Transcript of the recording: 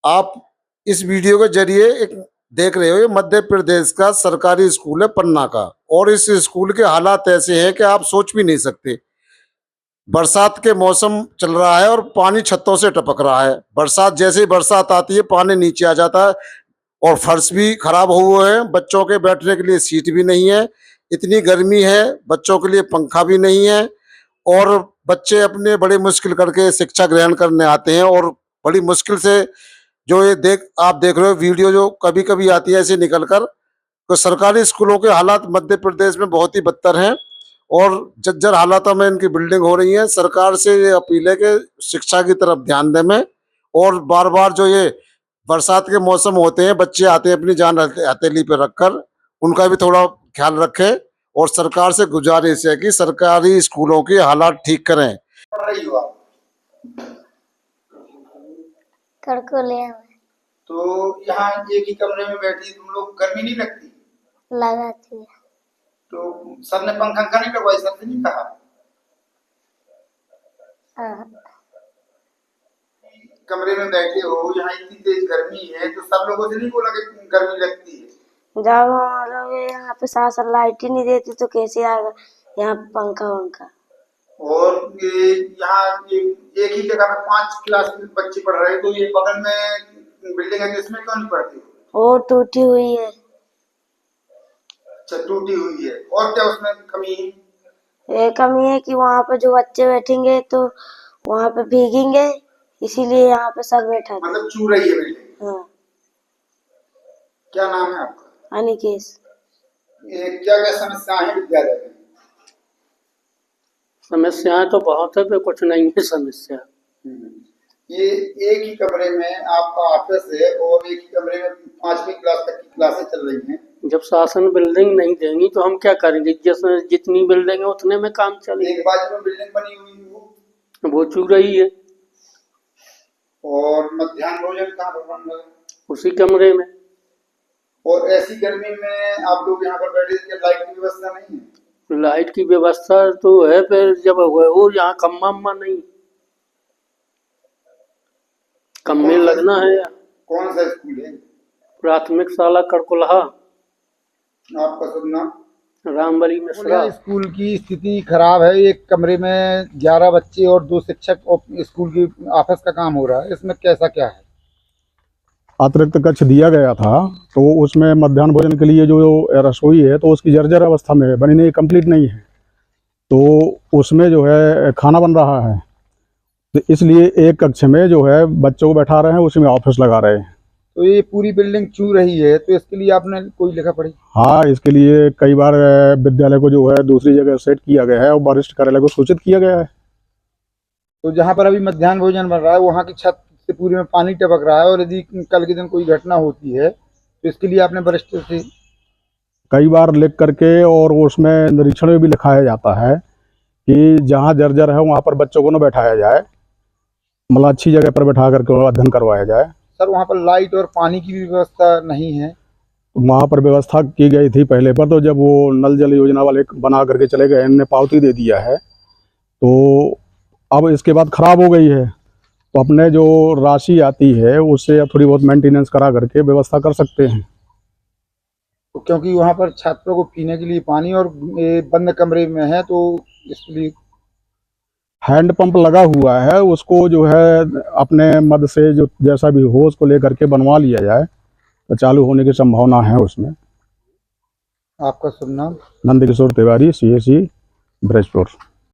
आप इस वीडियो के जरिए एक देख रहे हो, ये मध्य प्रदेश का सरकारी स्कूल है पन्ना का, और इस स्कूल के हालात ऐसे हैं कि आप सोच भी नहीं सकते। बरसात के मौसम चल रहा है और पानी छतों से टपक रहा है। बरसात जैसे ही बरसात आती है पानी नीचे आ जाता है और फर्श भी खराब हुए हैं। बच्चों के बैठने के लिए सीट भी नहीं है, इतनी गर्मी है, बच्चों के लिए पंखा भी नहीं है। और बच्चे अपने बड़ी मुश्किल करके शिक्षा ग्रहण करने आते हैं और बड़ी मुश्किल से जो ये आप देख रहे हो वीडियो जो कभी कभी आती है ऐसे निकल कर, तो सरकारी स्कूलों के हालात मध्य प्रदेश में बहुत ही बदतर हैं और जर्जर हालातों में इनकी बिल्डिंग हो रही है। सरकार से ये अपील है कि शिक्षा की तरफ ध्यान दें में, और बार बार जो ये बरसात के मौसम होते हैं, बच्चे आते हैं अपनी जान हथेली पे रखकर, उनका भी थोड़ा ख्याल रखें। और सरकार से गुजारिश है कि सरकारी स्कूलों के हालात ठीक करें। कड़कोले में। तो यहाँ एक ही कमरे में बैठी तुम लोग, गर्मी नहीं लगती? लगाती है। तो सर ने पंखा नहीं लगवाई? सर ने नहीं कहा? कमरे में बैठे हो, यहाँ इतनी तेज गर्मी है, तो सब लोगों से नहीं बोला कि गर्मी लगती है? जब हम लोग यहाँ पे शासन लाइट ही नहीं देती तो कैसे आएगा यहाँ पंखा वंखा। और ये यहाँ एक ही जगह में 5 क्लास में बच्चे पढ़ रहे हैं, तो ये बगल में बिल्डिंग है, इसमें क्यों नहीं पढ़ती हो? वो टूटी हुई है। अच्छा, टूटी हुई है। और क्या उसमें कमी है? ये कमी है कि वहाँ पे जो बच्चे बैठेंगे तो वहाँ पे भीगेंगे, इसीलिए यहाँ पे सर बैठा। मतलब चू रही है बिल्डिंग? हाँ। क्या नाम है आपका? अनिकेश। ये क्या क्या समस्या है विद्यालय में? समस्याएं तो बहुत है, पर कुछ नहीं है समस्या। ये एक ही कमरे में आपका ऑफिस है और एक ही कमरे में 5वीं क्लास तक की क्लासें चल रही हैं। जब शासन बिल्डिंग नहीं देंगी तो हम क्या करेंगे? जितनी बिल्डिंग है उतने में काम चलेगा। एक बाजू में बिल्डिंग बनी हुई वो चू रही है। और मध्याह्न भोजन कहाँ पर बन रहा है? उसी कमरे में। और ऐसी गर्मी में आप लोग यहाँ पर बैठे, लाइट की व्यवस्था नहीं है? लाइट की व्यवस्था तो है, फिर जब वो यहाँ कम्मा नहीं, कम्मे लगना है। कौन सा स्कूल है? प्राथमिक शाला कड़कुलहा। आपका शुभ नाम? रामबली मिश्रा। स्कूल की स्थिति खराब है। एक कमरे में 11 बच्चे और 2 शिक्षक और स्कूल की ऑफिस का काम हो रहा है। इसमें कैसा क्या है? अतिरिक्त कक्ष दिया गया था, तो उसमें मध्याह्न भोजन के लिए जो रसोई है तो उसकी जर्जर अवस्था में है, बनी नहीं, कंप्लीट नहीं है। तो उसमें जो है खाना बन रहा है, तो इसलिए एक कक्ष में जो है बच्चों को बैठा रहे हैं, उसी में ऑफिस लगा रहे हैं। तो ये पूरी बिल्डिंग चू रही है, तो इसके लिए आपने कोई लिखा पढ़ी? हाँ, इसके लिए कई बार विद्यालय को जो है दूसरी जगह सेट किया गया है और वरिष्ठ कार्यालय को सूचित किया गया है। तो जहाँ पर अभी मध्याह्न भोजन बन रहा है वहाँ की छत से पूरे में पानी टपक रहा है, और यदि कल के दिन कोई घटना होती है तो इसके लिए आपने वरिष्ठ से कई बार लिख करके, और उसमें निरीक्षण में भी लिखाया जाता है कि जहाँ जर्जर है वहाँ पर बच्चों को न बैठाया जाए, मतलब अच्छी जगह पर बैठा करके अध्ययन करवाया जाए। सर, वहाँ पर लाइट और पानी की भी व्यवस्था नहीं है? वहाँ पर व्यवस्था की गई थी पहले पर, तो जब वो नल जल योजना वाले बना करके चले गए, इन्होंने पावती दे दिया है, तो अब इसके बाद ख़राब हो गई है। तो अपने जो राशि आती है उससे थोड़ी बहुत मेंटेनेंस करा करके व्यवस्था कर सकते हैं। तो क्योंकि वहाँ पर छात्रों को पीने के लिए पानी और बंद कमरे में है, तो इसलिए हैंड पंप लगा हुआ है, उसको जो है अपने मद से जो जैसा भी हो उसको लेकर के बनवा लिया जाए तो चालू होने की संभावना है उसमें। आपका शुभ नाम? नंदकिशोर तिवारी, CSE ब्रजपुर।